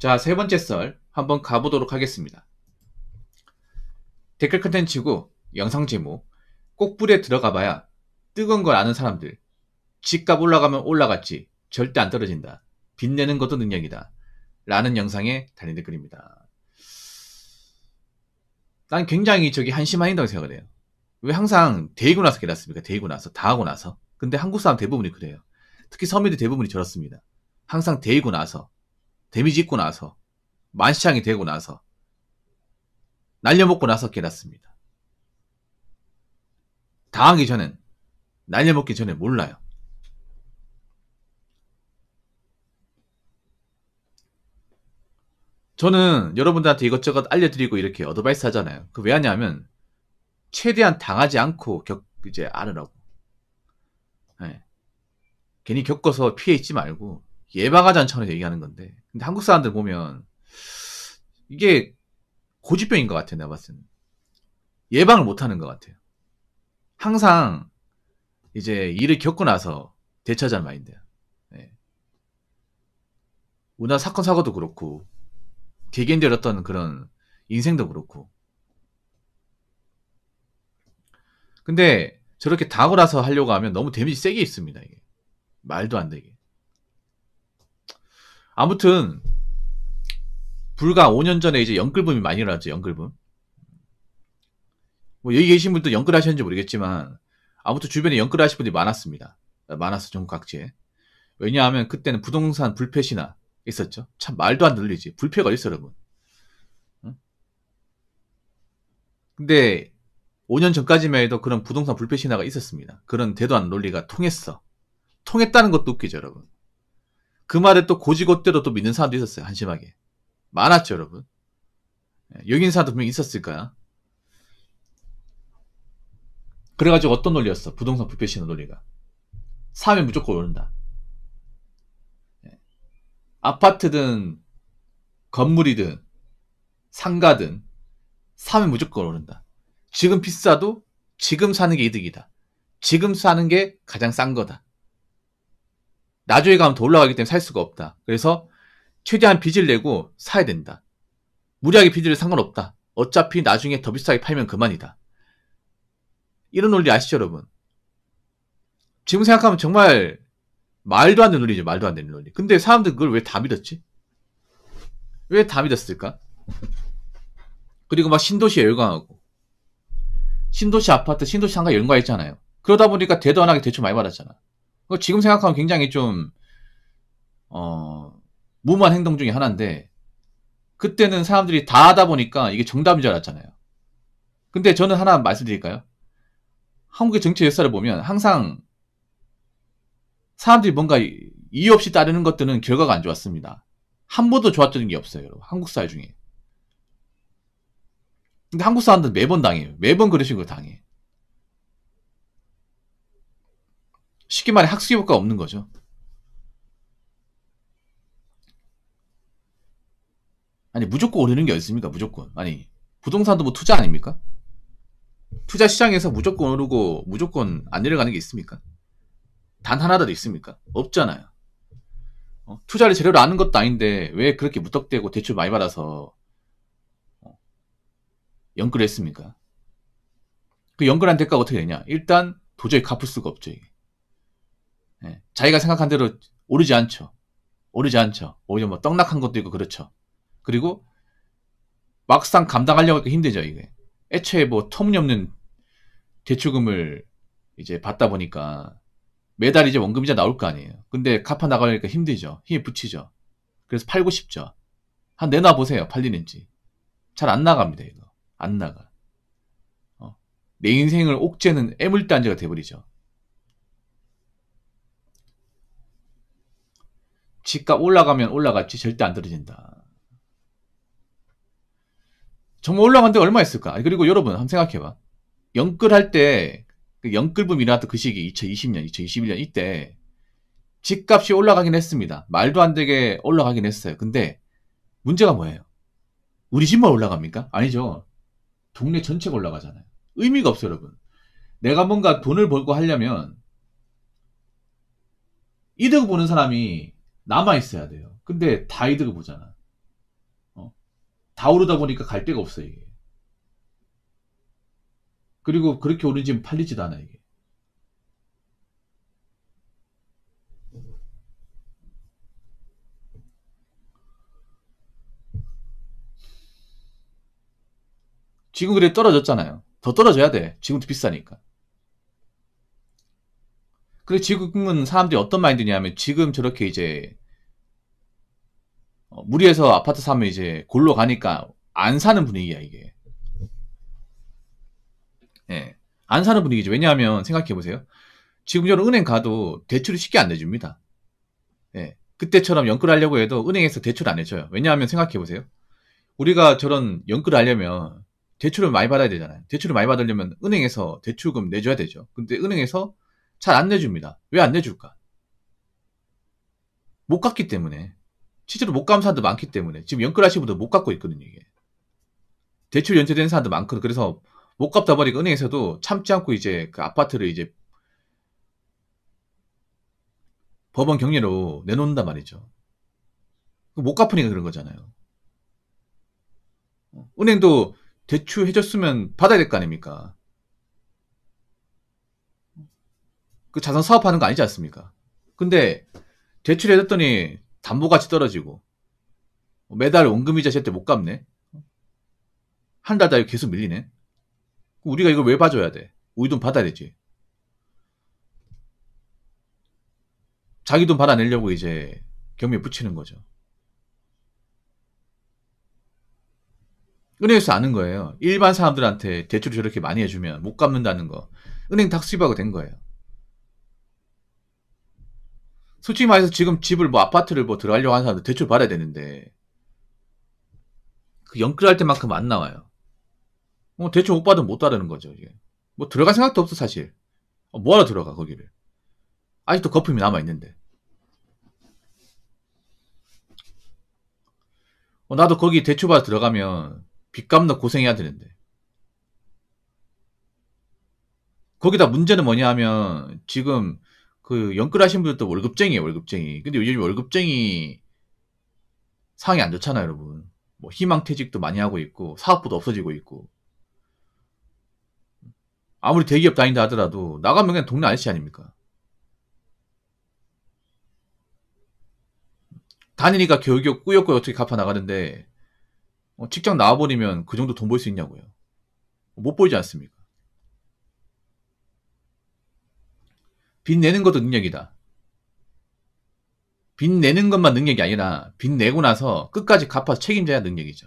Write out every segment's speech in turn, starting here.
자, 세 번째 썰 한번 가보도록 하겠습니다. 댓글 컨텐츠고 영상 제목 꼭불에 들어가봐야 뜨거운 걸 아는 사람들, 집값 올라가면 올라갔지 절대 안 떨어진다, 빚내는 것도 능력이다 라는 영상에 달린 댓글입니다. 난 굉장히 한심한다고 생각을 해요. 왜 항상 데이고 나서 깨닫습니까? 데이고 나서, 다 하고 나서. 근데 한국 사람 대부분이 그래요. 특히 서민들 대부분이 저렇습니다. 항상 데이고 나서, 데미지 입고 나서, 만시장이 되고 나서, 날려먹고 나서 깨닫습니다. 당하기 전엔, 날려먹기 전에 몰라요. 저는 여러분들한테 이것저것 알려드리고 이렇게 어드바이스 하잖아요. 그 왜 하냐면 최대한 당하지 않고 이제 알으라고. 네. 괜히 겪어서 피해 있지 말고 예방하자는 차원에서 얘기하는 건데, 근데 한국 사람들 보면 이게 고집병인 것 같아요. 내가 봤을 때는 예방을 못하는 것 같아요. 항상 이제 일을 겪고 나서 대처하자는 마인드야. 네. 우리나라 사건 사고도 그렇고 개개인들 어떤 그런 인생도 그렇고. 근데 저렇게 당하고 나서 하려고 하면 너무 데미지 세게 있습니다. 이게 말도 안 되게. 아무튼 불과 5년 전에 이제 연끌붐이 많이 일어났죠. 연끌붐. 뭐 여기 계신 분도 연끌 하셨는지 모르겠지만 아무튼 주변에 연끌 하신 분들이 많았습니다. 많았어, 전국 각지에. 왜냐하면 그때는 부동산 불패 신화 있었죠. 참 말도 안 들리지. 불패가 어딨어, 여러분. 응? 근데 5년 전까지만 해도 그런 부동산 불패 신화가 있었습니다. 그런 대도 않는 논리가 통했어. 통했다는 것도 웃기죠, 여러분. 그 말을 또 고지고대로 또 믿는 사람도 있었어요. 한심하게. 많았죠, 여러분. 여기 있는 사람도 분명히 있었을 거야. 그래가지고 어떤 논리였어? 부동산 불패 신화 논리가. 사면 무조건 오른다. 아파트든 건물이든 상가든 사면 무조건 오른다. 지금 비싸도 지금 사는 게 이득이다. 지금 사는 게 가장 싼 거다. 나중에 가면 더 올라가기 때문에 살 수가 없다. 그래서 최대한 빚을 내고 사야 된다. 무리하게 빚을 상관없다. 어차피 나중에 더 비싸게 팔면 그만이다. 이런 논리 아시죠, 여러분? 지금 생각하면 정말 말도 안 되는 논리죠. 말도 안 되는 논리. 근데 사람들 그걸 왜 다 믿었지? 왜 다 믿었을까? 그리고 막 신도시에 열광하고, 신도시 아파트, 신도시 상가 열광했잖아요. 그러다 보니까 대도 안 하게 대출 많이 받았잖아. 지금 생각하면 굉장히 좀 무모한 행동 중에 하나인데, 그때는 사람들이 다 하다 보니까 이게 정답인 줄 알았잖아요. 근데 저는 하나 말씀드릴까요? 한국의 정치 역사를 보면 항상 사람들이 뭔가 이유 없이 따르는 것들은 결과가 안 좋았습니다. 한 번도 좋았던 게 없어요, 여러분. 한국 사회 중에. 근데 한국 사람들은 매번 당해요. 매번 그런 식으로 당해. 쉽게 말해 학습 효과가 없는 거죠. 아니, 무조건 오르는 게 어딨습니까? 무조건. 아니, 부동산도 뭐 투자 아닙니까? 투자 시장에서 무조건 오르고 무조건 안 내려가는 게 있습니까? 단 하나라도 있습니까? 없잖아요. 투자를 제대로 아는 것도 아닌데 왜 그렇게 무턱대고 대출 많이 받아서 연끌을 했습니까? 그 연끌한 대가가 어떻게 되냐? 일단 도저히 갚을 수가 없죠. 이게. 자기가 생각한 대로 오르지 않죠. 오르지 않죠. 오히려 뭐 떡락한 것도 있고 그렇죠. 그리고 막상 감당하려고 하니까 힘들죠. 이게. 애초에 뭐 터무니없는 대출금을 이제 받다 보니까 매달 이제 원금이자 나올 거 아니에요. 근데 갚아 나가려니까 힘들죠. 힘이 붙이죠. 그래서 팔고 싶죠. 한 내놔 보세요. 팔리는지. 잘 안 나갑니다. 이거. 안 나가. 내 인생을 옥죄는 애물단지가 돼버리죠. 집값 올라가면 올라갔지 절대 안 떨어진다. 정말 올라간 데가 얼마 있을까? 그리고 여러분 한번 생각해봐. 연끌할 때 그 연끌붐 일어났던 그 시기 2020년, 2021년 이때 집값이 올라가긴 했습니다. 말도 안 되게 올라가긴 했어요. 근데 문제가 뭐예요? 우리 집만 올라갑니까? 아니죠. 동네 전체가 올라가잖아요. 의미가 없어요, 여러분. 내가 뭔가 돈을 벌고 하려면 이득 보는 사람이 남아 있어야 돼요. 근데 다 이득을 보잖아. 다 오르다 보니까 갈 데가 없어 이게. 그리고 그렇게 오른 집은 팔리지도 않아 이게. 지금 그래 떨어졌잖아요. 더 떨어져야 돼. 지금도 비싸니까. 그래 지금은 사람들이 어떤 마인드냐면 지금 저렇게 이제 무리해서 아파트 사면 이제 골로 가니까 안 사는 분위기야 이게. 예. 안 사는 분위기죠. 왜냐하면 생각해 보세요. 지금 저는 은행 가도 대출이 쉽게 안 내줍니다. 예. 그때처럼 연끌하려고 해도 은행에서 대출 안 해줘요. 왜냐하면 생각해 보세요. 우리가 저런 연끌을 하려면 대출을 많이 받아야 되잖아요. 대출을 많이 받으려면 은행에서 대출금 내줘야 되죠. 근데 은행에서 잘 안 내줍니다. 왜 안 내줄까? 못 갚기 때문에. 실제로 못 갚은 사람도 많기 때문에. 지금 연끌하시는 분들 못 갚고 있거든요, 이게. 대출 연체된 사람도 많거든. 그래서 못 갚다 보니까 은행에서도 참지 않고 이제 그 아파트를 이제 법원 경리로 내놓는단 말이죠. 못 갚으니까 그런 거잖아요. 은행도 대출 해줬으면 받아야 될 거 아닙니까? 그 자산 사업하는 거 아니지 않습니까? 근데 대출해줬더니 담보가치 떨어지고 매달 원금이자 제때 못 갚네. 한 달 다 계속 밀리네. 우리가 이걸 왜 봐줘야 돼? 우리 돈 받아야 되지. 자기 돈 받아내려고 이제 경매에 붙이는 거죠. 은행에서 아는 거예요. 일반 사람들한테 대출을 저렇게 많이 해주면 못 갚는다는 거. 은행 다 수입하고 된 거예요. 솔직히 말해서 지금 집을 뭐 아파트를 뭐 들어가려고 하는 사람들 대출 받아야 되는데 그 연끌할 때만큼 안 나와요. 대출 못 받으면 못 따르는 거죠. 이게. 뭐 들어갈 생각도 없어 사실. 뭐하러 들어가 거기를. 아직도 거품이 남아있는데. 나도 거기 대출 받아 들어가면 빚 갚는 고생해야 되는데. 거기다 문제는 뭐냐 하면 지금 그 연끌하신 분들도 월급쟁이에요, 월급쟁이. 근데 요즘 월급쟁이 상황이 안 좋잖아요, 여러분. 뭐 희망퇴직도 많이 하고 있고 사업부도 없어지고 있고. 아무리 대기업 다닌다 하더라도 나가면 그냥 동네 아저씨 아닙니까? 다니니까 겨우겨우 꾸역꾸역 어떻게 갚아 나가는데 직장 나와버리면 그 정도 돈 벌 수 있냐고요. 못 벌지 않습니까? 빚 내는 것도 능력이다. 빚 내는 것만 능력이 아니라 빚 내고 나서 끝까지 갚아서 책임져야 능력이죠.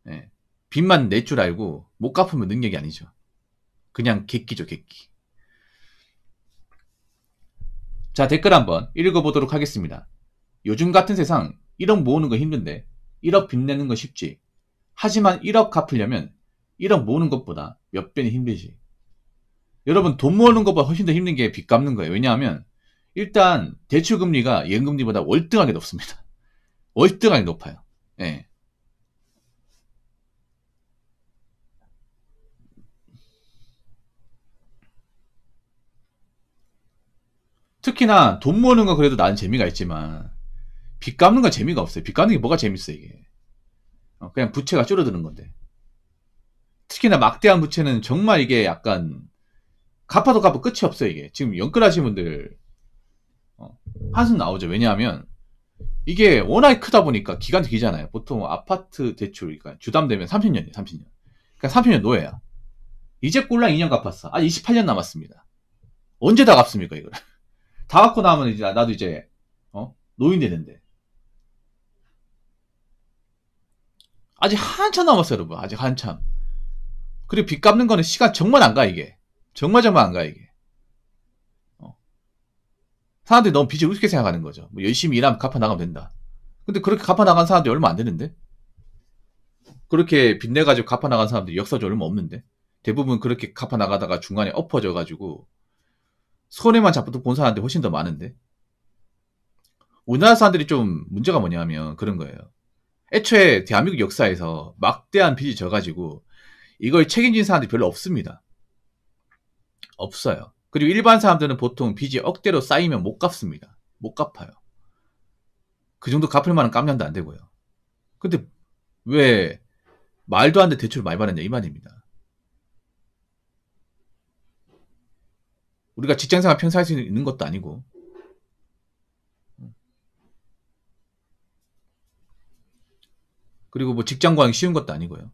예. 빚만 낼 줄 알고 못 갚으면 능력이 아니죠. 그냥 객기죠, 객기. 자, 댓글 한번 읽어보도록 하겠습니다. 요즘 같은 세상 1억 모으는 거 힘든데 1억 빚 내는 거 쉽지. 하지만 1억 갚으려면 1억 모으는 것보다 몇 배는 힘들지. 여러분 돈 모으는 것보다 훨씬 더 힘든 게 빚 갚는 거예요. 왜냐하면 일단 대출금리가 예금금리보다 월등하게 높습니다. 월등하게 높아요. 예. 특히나 돈 모으는 건 그래도 나는 재미가 있지만 빚 갚는 건 재미가 없어요. 빚 갚는 게 뭐가 재밌어 이게. 그냥 부채가 줄어드는 건데. 특히나 막대한 부채는 정말 이게 약간 갚아도 갚아도 끝이 없어요 이게. 지금 연끌하신 분들 한숨 나오죠. 왜냐하면 이게 워낙 크다 보니까 기간도 길잖아요. 보통 아파트 대출 그러니까 주담되면 30년이에요. 30년. 그러니까 30년 노예야. 이제 꼴랑 2년 갚았어. 아직 28년 남았습니다. 언제 다 갚습니까 이걸? 다 갚고 나면 이제 나도 이제 노인 되는데 아직 한참 남았어요 여러분. 아직 한참. 그리고 빚 갚는 거는 시간 정말 안 가 이게. 정말 안 가 이게. 사람들이 너무 빚을 우습게 생각하는 거죠. 뭐 열심히 일하면 갚아 나가면 된다. 근데 그렇게 갚아 나간 사람들이 얼마 안 되는데? 그렇게 빚내가지고 갚아 나간 사람들이 역사적으로 얼마 없는데? 대부분 그렇게 갚아 나가다가 중간에 엎어져가지고 손해만 잡고 본 사람들이 훨씬 더 많은데? 우리나라 사람들이 좀 문제가 뭐냐면 그런 거예요. 애초에 대한민국 역사에서 막대한 빚이 져가지고 이걸 책임진 사람들이 별로 없습니다. 없어요. 그리고 일반 사람들은 보통 빚이 억대로 쌓이면 못 갚습니다. 못 갚아요. 그 정도 갚을 만한 깜냥도 안 되고요. 근데 왜 말도 안 되는 대출을 많이 받았냐 이 말입니다. 우리가 직장생활 평생 할 수 있는 것도 아니고. 그리고 뭐 직장 구하기 쉬운 것도 아니고요.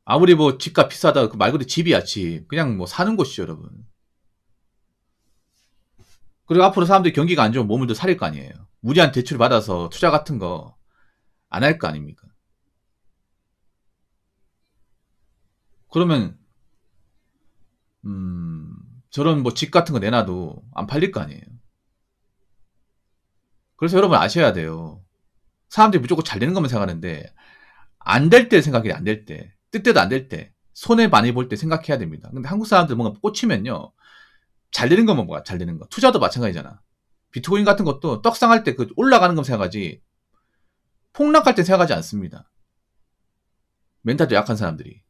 아무리 뭐 집값 비싸다 그 말 그대로 집이야 집. 그냥 뭐 사는 곳이죠 여러분. 그리고 앞으로 사람들이 경기가 안 좋으면 몸을 더 사릴 거 아니에요. 무리한 대출 받아서 투자 같은 거 안 할 거 아닙니까? 그러면 저런 뭐 집 같은 거 내놔도 안 팔릴 거 아니에요. 그래서 여러분 아셔야 돼요. 사람들이 무조건 잘 되는 것만 생각하는데 안 될 때 생각해요. 안 될 때. 뜻대로 안 될 때. 손해 많이 볼 때 생각해야 됩니다. 근데 한국 사람들 뭔가 꽂히면요. 잘 되는 것만 뭐가 잘 되는 거. 투자도 마찬가지잖아. 비트코인 같은 것도 떡상할 때 그 올라가는 건 생각하지 폭락할 때 생각하지 않습니다. 멘탈도 약한 사람들이.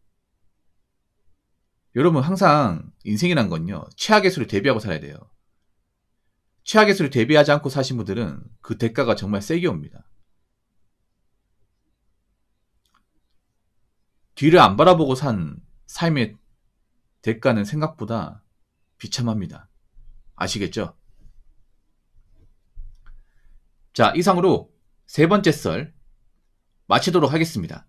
여러분 항상 인생이란 건요. 최악의 수를 대비하고 살아야 돼요. 최악의 수를 대비하지 않고 사신 분들은 그 대가가 정말 세게 옵니다. 뒤를 안 바라보고 산 삶의 대가는 생각보다 비참합니다. 아시겠죠? 자, 이상으로 세 번째 썰 마치도록 하겠습니다.